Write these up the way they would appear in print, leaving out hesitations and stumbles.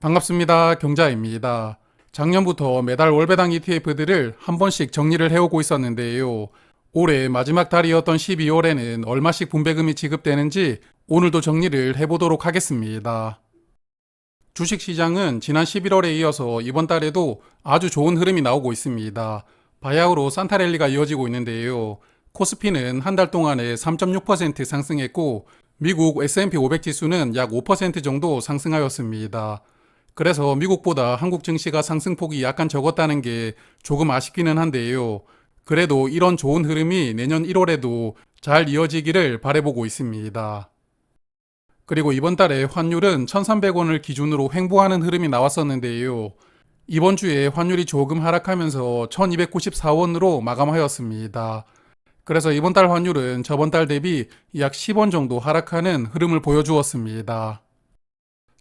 반갑습니다. 경자입니다. 작년부터 매달 월배당 ETF들을 한 번씩 정리를 해오고 있었는데요. 올해 마지막 달이었던 12월에는 얼마씩 분배금이 지급되는지 오늘도 정리를 해보도록 하겠습니다. 주식시장은 지난 11월에 이어서 이번 달에도 아주 좋은 흐름이 나오고 있습니다. 바야흐로 산타랠리가 이어지고 있는데요. 코스피는 한 달 동안에 3.6% 상승했고 미국 S&P 500 지수는 약 5% 정도 상승하였습니다. 그래서 미국보다 한국 증시가 상승폭이 약간 적었다는 게 조금 아쉽기는 한데요. 그래도 이런 좋은 흐름이 내년 1월에도 잘 이어지기를 바라보고 있습니다. 그리고 이번 달에 환율은 1,300원을 기준으로 횡보하는 흐름이 나왔었는데요. 이번 주에 환율이 조금 하락하면서 1,294원으로 마감하였습니다. 그래서 이번 달 환율은 저번 달 대비 약 10원 정도 하락하는 흐름을 보여주었습니다.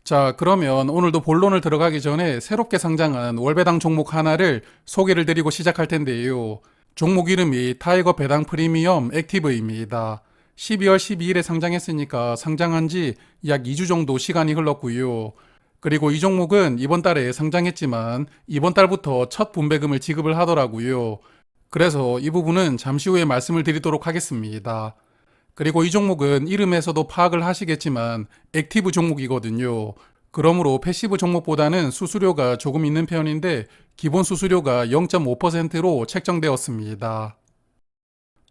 자, 그러면 오늘도 본론을 들어가기 전에 새롭게 상장한 월배당 종목 하나를 소개를 드리고 시작할 텐데요. 종목 이름이 타이거 배당 프리미엄 액티브입니다. 12월 12일에 상장했으니까 상장한 지 약 2주 정도 시간이 흘렀고요. 그리고 이 종목은 이번 달에 상장했지만 이번 달부터 첫 분배금을 지급을 하더라고요. 그래서 이 부분은 잠시 후에 말씀을 드리도록 하겠습니다. 그리고 이 종목은 이름에서도 파악을 하시겠지만 액티브 종목이거든요. 그러므로 패시브 종목보다는 수수료가 조금 있는 편인데 기본 수수료가 0.5%로 책정되었습니다.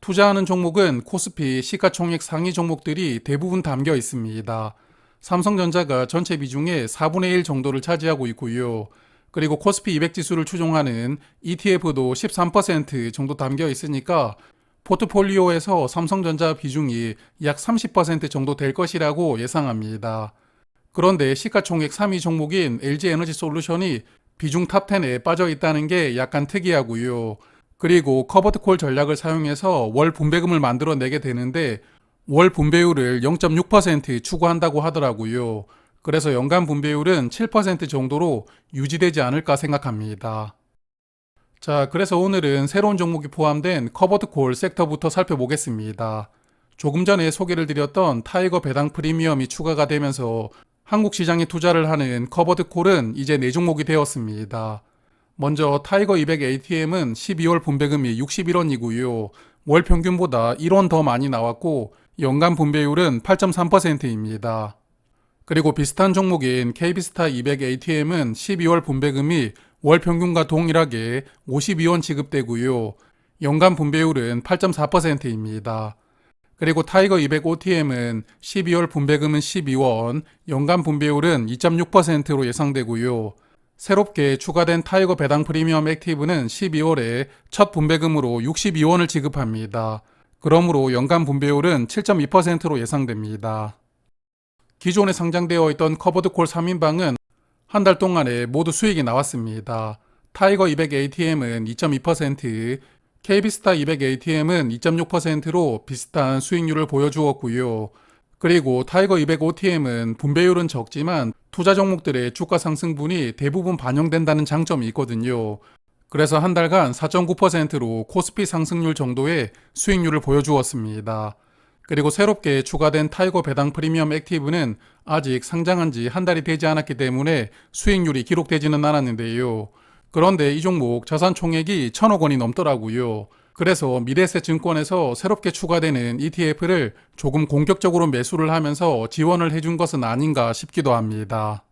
투자하는 종목은 코스피 시가총액 상위 종목들이 대부분 담겨 있습니다. 삼성전자가 전체 비중의 4분의 1 정도를 차지하고 있고요. 그리고 코스피 200 지수를 추종하는 ETF도 13% 정도 담겨 있으니까 포트폴리오에서 삼성전자 비중이 약 30% 정도 될 것이라고 예상합니다. 그런데 시가총액 3위 종목인 LG에너지솔루션이 비중 탑10에 빠져 있다는 게 약간 특이하고요. 그리고 커버드콜 전략을 사용해서 월 분배금을 만들어내게 되는데 월 분배율을 0.6% 추구한다고 하더라고요. 그래서 연간 분배율은 7% 정도로 유지되지 않을까 생각합니다. 자, 그래서 오늘은 새로운 종목이 포함된 커버드콜 섹터부터 살펴보겠습니다. 조금 전에 소개를 드렸던 타이거 배당 프리미엄이 추가가 되면서 한국 시장에 투자를 하는 커버드콜은 이제 4종목이 되었습니다. 먼저 타이거 200 ATM은 12월 분배금이 61원이고요. 월 평균보다 1원 더 많이 나왔고 연간 분배율은 8.3%입니다. 그리고 비슷한 종목인 KB스타 200 ATM은 12월 분배금이 월 평균과 동일하게 52원 지급되고요. 연간 분배율은 8.4%입니다. 그리고 타이거 200 OTM은 12월 분배금은 12원, 연간 분배율은 2.6%로 예상되고요. 새롭게 추가된 타이거 배당 프리미엄 액티브는 12월에 첫 분배금으로 62원을 지급합니다. 그러므로 연간 분배율은 7.2%로 예상됩니다. 기존에 상장되어 있던 커버드콜 3인방은 한 달 동안에 모두 수익이 나왔습니다. 타이거 200 ATM은 2.2%, KB스타 200 ATM은 2.6%로 비슷한 수익률을 보여주었고요. 그리고 타이거 200 OTM은 분배율은 적지만 투자 종목들의 주가 상승분이 대부분 반영된다는 장점이 있거든요. 그래서 한 달간 4.9%로 코스피 상승률 정도의 수익률을 보여주었습니다. 그리고 새롭게 추가된 타이거 배당 프리미엄 액티브는 아직 상장한 지 한 달이 되지 않았기 때문에 수익률이 기록되지는 않았는데요. 그런데 이 종목 자산 총액이 1,000억 원이 넘더라고요. 그래서 미래에셋 증권에서 새롭게 추가되는 ETF를 조금 공격적으로 매수를 하면서 지원을 해준 것은 아닌가 싶기도 합니다.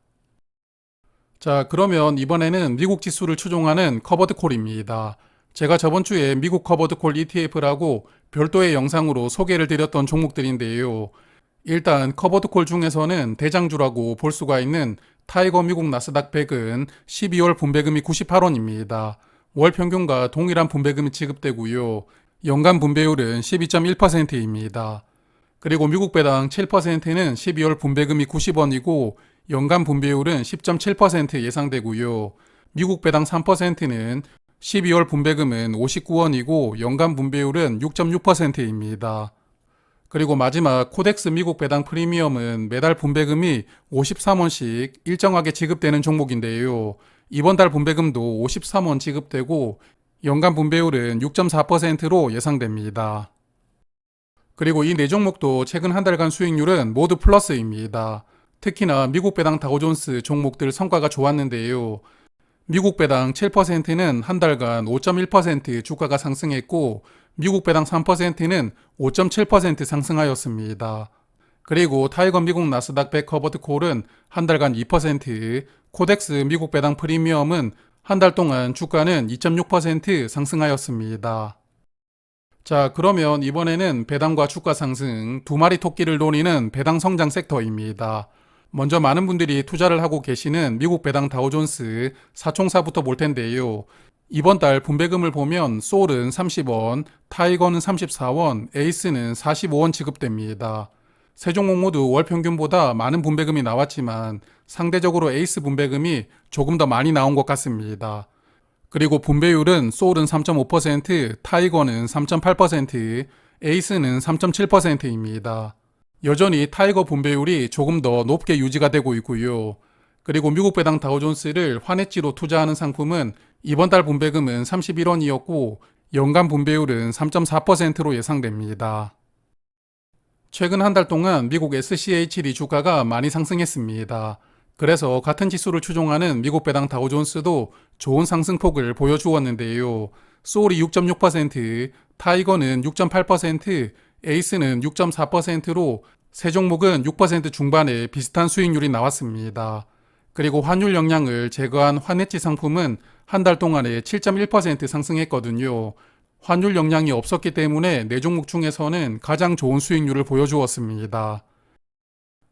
자, 그러면 이번에는 미국 지수를 추종하는 커버드콜입니다. 제가 저번 주에 미국 커버드콜 ETF라고 별도의 영상으로 소개를 드렸던 종목들인데요. 일단 커버드콜 중에서는 대장주라고 볼 수가 있는 타이거 미국 나스닥 100은 12월 분배금이 98원입니다. 월 평균과 동일한 분배금이 지급되고요. 연간 분배율은 12.1%입니다. 그리고 미국 배당 7%는 12월 분배금이 90원이고 연간 분배율은 10.7% 예상되고요. 미국 배당 3%는 12월 분배금은 59원이고 연간 분배율은 6.6%입니다. 그리고 마지막 코덱스 미국 배당 프리미엄은 매달 분배금이 53원씩 일정하게 지급되는 종목인데요. 이번 달 분배금도 53원 지급되고 연간 분배율은 6.4%로 예상됩니다. 그리고 이 4종목도 최근 한 달간 수익률은 모두 플러스입니다. 특히나 미국 배당 다우존스 종목들 성과가 좋았는데요. 미국 배당 7%는 한 달간 5.1% 주가가 상승했고 미국 배당 3%는 5.7% 상승하였습니다. 그리고 타이거 미국 나스닥 100 커버드 콜은 한 달간 2%, 코덱스 미국 배당 프리미엄은 한 달 동안 주가는 2.6% 상승하였습니다. 자, 그러면 이번에는 배당과 주가 상승 두 마리 토끼를 노리는 배당 성장 섹터입니다. 먼저 많은 분들이 투자를 하고 계시는 미국 배당 다우존스 4총사부터 볼 텐데요. 이번 달 분배금을 보면 소울은 30원, 타이거는 34원, 에이스는 45원 지급됩니다. 세 종목 모두 월 평균보다 많은 분배금이 나왔지만 상대적으로 에이스 분배금이 조금 더 많이 나온 것 같습니다. 그리고 분배율은 소울은 3.5%, 타이거는 3.8%, 에이스는 3.7%입니다. 여전히 타이거 분배율이 조금 더 높게 유지가 되고 있고요. 그리고 미국 배당 다우존스를 환해지로 투자하는 상품은 이번 달 분배금은 31원이었고 연간 분배율은 3.4%로 예상됩니다. 최근 한 달 동안 미국 SCH 주가가 많이 상승했습니다. 그래서 같은 지수를 추종하는 미국 배당 다우존스도 좋은 상승폭을 보여주었는데요. 소울이 6.6%, 타이거는 6.8%, 에이스는 6.4%로 세 종목은 6% 중반의 비슷한 수익률이 나왔습니다. 그리고 환율 영향을 제거한 환해지 상품은 한 달 동안에 7.1% 상승했거든요. 환율 영향이 없었기 때문에 네 종목 중에서는 가장 좋은 수익률을 보여주었습니다.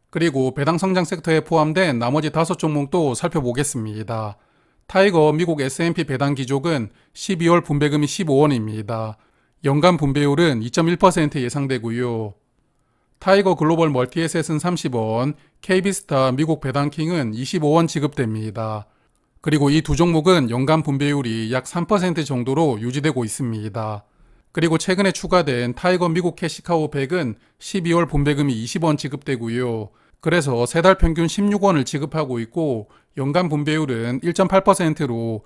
그리고 배당 성장 섹터에 포함된 나머지 5종목도 살펴보겠습니다. 타이거 미국 S&P 배당 기족은 12월 분배금이 15원입니다. 연간 분배율은 2.1% 예상되고요. 타이거 글로벌 멀티에셋은 30원, KB스타 미국 배당킹은 25원 지급됩니다. 그리고 이 두 종목은 연간 분배율이 약 3% 정도로 유지되고 있습니다. 그리고 최근에 추가된 타이거 미국 캐시카우 100은 12월 분배금이 20원 지급되고요. 그래서 세 달 평균 16원을 지급하고 있고 연간 분배율은 1.8%로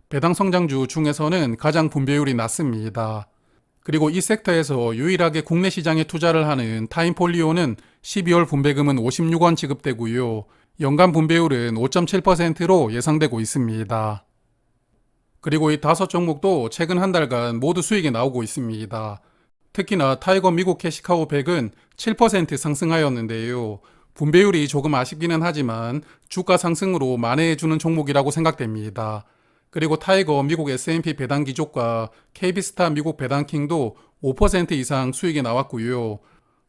배당 성장주 중에서는 가장 분배율이 낮습니다. 그리고 이 섹터에서 유일하게 국내 시장에 투자를 하는 타임폴리오는 12월 분배금은 56원 지급되고요. 연간 분배율은 5.7%로 예상되고 있습니다. 그리고 이 5종목도 최근 한 달간 모두 수익이 나오고 있습니다. 특히나 타이거 미국 캐시카우 100은 7% 상승하였는데요. 분배율이 조금 아쉽기는 하지만 주가 상승으로 만회해주는 종목이라고 생각됩니다. 그리고 타이거 미국 S&P 배당 기족과 KB스타 미국 배당킹도 5% 이상 수익이 나왔고요.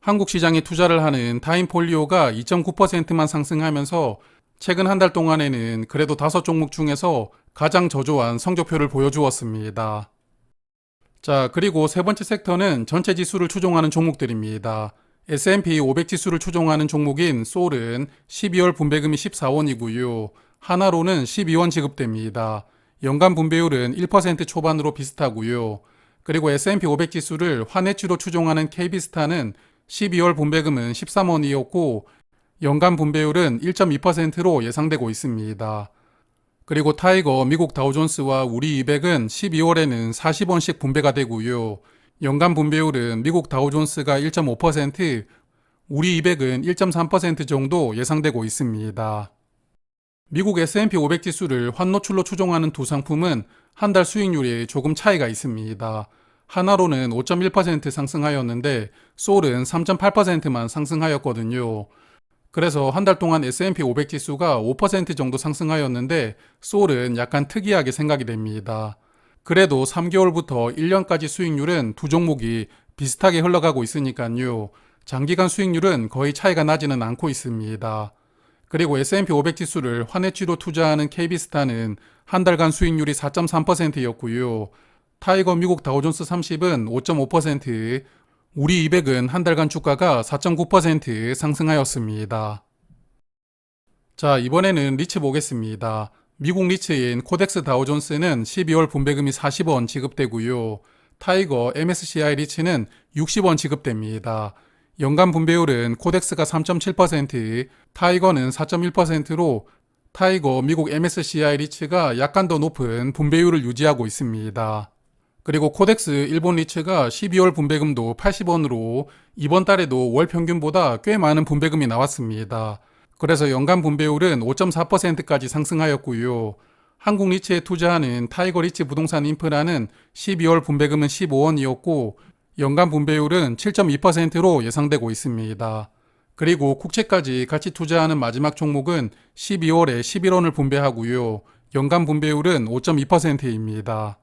한국 시장에 투자를 하는 타임폴리오가 2.9%만 상승하면서 최근 한 달 동안에는 그래도 5종목 중에서 가장 저조한 성적표를 보여주었습니다. 자, 그리고 세 번째 섹터는 전체 지수를 추종하는 종목들입니다. S&P 500 지수를 추종하는 종목인 소울은 12월 분배금이 14원이고요. 하나로는 12원 지급됩니다. 연간 분배율은 1% 초반으로 비슷하고요. 그리고 S&P 500 지수를 환해치로 추종하는 KB스타는 12월 분배금은 13원이었고 연간 분배율은 1.2%로 예상되고 있습니다. 그리고 타이거 미국 다우존스와 우리 200은 12월에는 40원씩 분배가 되고요. 연간 분배율은 미국 다우존스가 1.5%, 우리 200은 1.3% 정도 예상되고 있습니다. 미국 S&P 500 지수를 환노출로 추종하는 두 상품은 한 달 수익률이 조금 차이가 있습니다. 하나로는 5.1% 상승하였는데 소울은 3.8%만 상승하였거든요. 그래서 한 달 동안 S&P 500 지수가 5% 정도 상승하였는데 소울은 약간 특이하게 생각이 됩니다. 그래도 3개월부터 1년까지 수익률은 두 종목이 비슷하게 흘러가고 있으니까요. 장기간 수익률은 거의 차이가 나지는 않고 있습니다. 그리고 S&P 500 지수를 환해지로 투자하는 KB스타는 한 달간 수익률이 4.3%였고요. 타이거 미국 다우존스 30은 5.5%, 우리 200은 한 달간 주가가 4.9% 상승하였습니다. 자, 이번에는 리츠 보겠습니다. 미국 리츠인 코덱스 다우존스는 12월 분배금이 40원 지급되고요. 타이거 MSCI 리츠는 60원 지급됩니다. 연간 분배율은 코덱스가 3.7%, 타이거는 4.1%로 타이거 미국 MSCI 리츠가 약간 더 높은 분배율을 유지하고 있습니다. 그리고 코덱스 일본 리츠가 12월 분배금도 80원으로 이번 달에도 월 평균보다 꽤 많은 분배금이 나왔습니다. 그래서 연간 분배율은 5.4%까지 상승하였고요. 한국 리츠에 투자하는 타이거 리츠 부동산 인프라는 12월 분배금은 15원이었고 연간 분배율은 7.2%로 예상되고 있습니다. 그리고 국채까지 같이 투자하는 마지막 종목은 12월에 11원을 분배하고요. 연간 분배율은 5.2%입니다.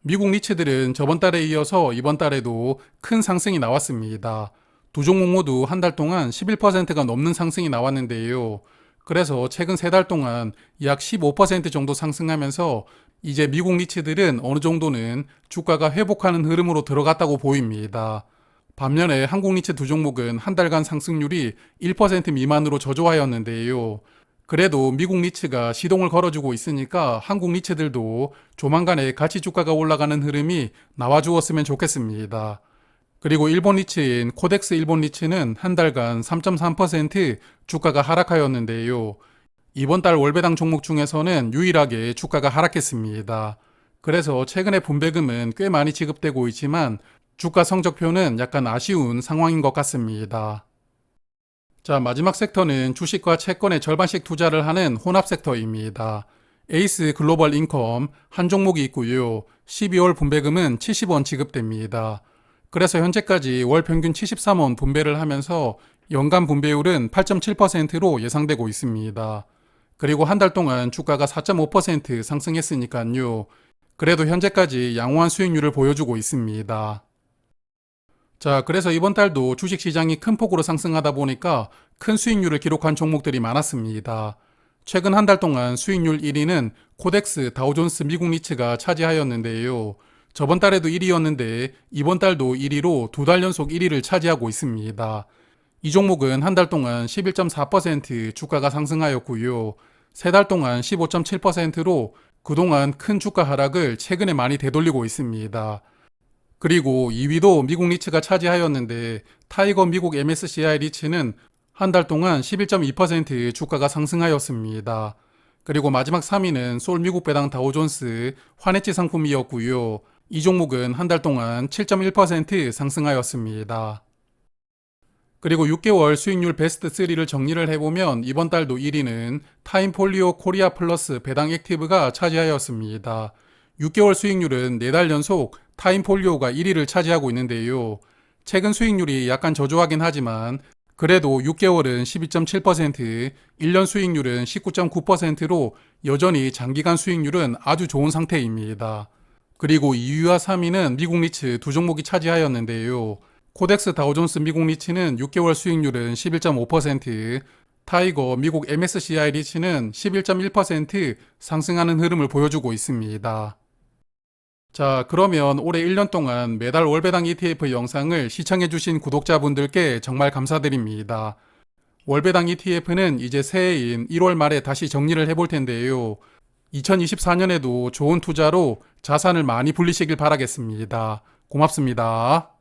미국 리츠들은 저번 달에 이어서 이번 달에도 큰 상승이 나왔습니다. 두 종목 모두 한 달 동안 11%가 넘는 상승이 나왔는데요. 그래서 최근 세 달 동안 약 15% 정도 상승하면서 이제 미국 리츠들은 어느 정도는 주가가 회복하는 흐름으로 들어갔다고 보입니다. 반면에 한국 리츠 두 종목은 한 달간 상승률이 1% 미만으로 저조하였는데요. 그래도 미국 리츠가 시동을 걸어주고 있으니까 한국 리츠들도 조만간에 가치 주가가 올라가는 흐름이 나와주었으면 좋겠습니다. 그리고 일본 리츠인 코덱스 일본 리츠는 한 달간 3.3% 주가가 하락하였는데요. 이번 달 월배당 종목 중에서는 유일하게 주가가 하락했습니다. 그래서 최근에 분배금은 꽤 많이 지급되고 있지만 주가 성적표는 약간 아쉬운 상황인 것 같습니다. 자, 마지막 섹터는 주식과 채권의 절반씩 투자를 하는 혼합 섹터입니다. 에이스 글로벌 인컴 한 종목이 있고요. 12월 분배금은 70원 지급됩니다. 그래서 현재까지 월 평균 73원 분배를 하면서 연간 분배율은 8.7%로 예상되고 있습니다. 그리고 한 달 동안 주가가 4.5% 상승했으니까요. 그래도 현재까지 양호한 수익률을 보여주고 있습니다. 자, 그래서 이번 달도 주식시장이 큰 폭으로 상승하다 보니까 큰 수익률을 기록한 종목들이 많았습니다. 최근 한 달 동안 수익률 1위는 코덱스 다우존스 미국 리츠가 차지하였는데요. 저번 달에도 1위였는데 이번 달도 1위로 두 달 연속 1위를 차지하고 있습니다. 이 종목은 한 달 동안 11.4% 주가가 상승하였고요. 세 달 동안 15.7%로 그동안 큰 주가 하락을 최근에 많이 되돌리고 있습니다. 그리고 2위도 미국 리츠가 차지하였는데 타이거 미국 MSCI 리츠는 한 달 동안 11.2% 주가가 상승하였습니다. 그리고 마지막 3위는 솔 미국 배당 다우존스 환해지 상품이었고요. 이 종목은 한 달 동안 7.1% 상승하였습니다. 그리고 6개월 수익률 베스트 3를 정리를 해보면 이번 달도 1위는 타임폴리오 코리아 플러스 배당 액티브가 차지하였습니다. 6개월 수익률은 4달 연속 타임폴리오가 1위를 차지하고 있는데요. 최근 수익률이 약간 저조하긴 하지만 그래도 6개월은 12.7%, 1년 수익률은 19.9%로 여전히 장기간 수익률은 아주 좋은 상태입니다. 그리고 2위와 3위는 미국 리츠 두 종목이 차지하였는데요. 코덱스 다우존스 미국 리츠는 6개월 수익률은 11.5%, 타이거 미국 MSCI 리츠는 11.1% 상승하는 흐름을 보여주고 있습니다. 자, 그러면 올해 1년 동안 매달 월배당 ETF 영상을 시청해주신 구독자분들께 정말 감사드립니다. 월배당 ETF는 이제 새해인 1월 말에 다시 정리를 해볼 텐데요. 2024년에도 좋은 투자로 자산을 많이 불리시길 바라겠습니다. 고맙습니다.